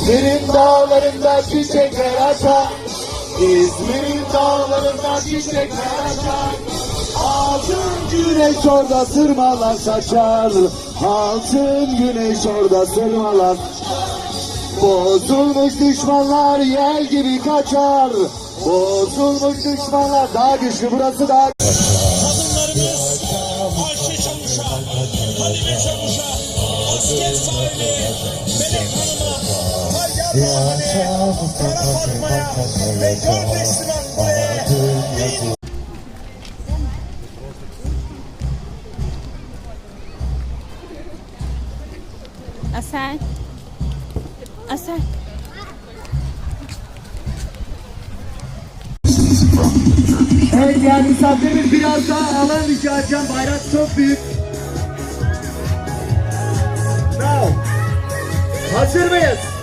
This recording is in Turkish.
İzmir'in dağlarında çiçekler açar. İzmir'in dağlarında çiçekler açar. Altın güneş orada sırmalar saçar. Altın güneş orada sırmalar. Bozulmuş düşmanlar yel gibi kaçar. Bozulmuş düşmanlar daha güçlü, burası daha Kadınlarımız Ayşe Çavuş'a, Halime Çavuş'a, asker sahibi Melek Hanım'a, Faryalı Ali'ye, Kara Fatma'ya ve 4 Müslüman buraya Asel. Asel. Evet, yani misafirimiz biraz daha alan rica edeceğim. Bayrak çok büyük. Now. Hazır mıyız?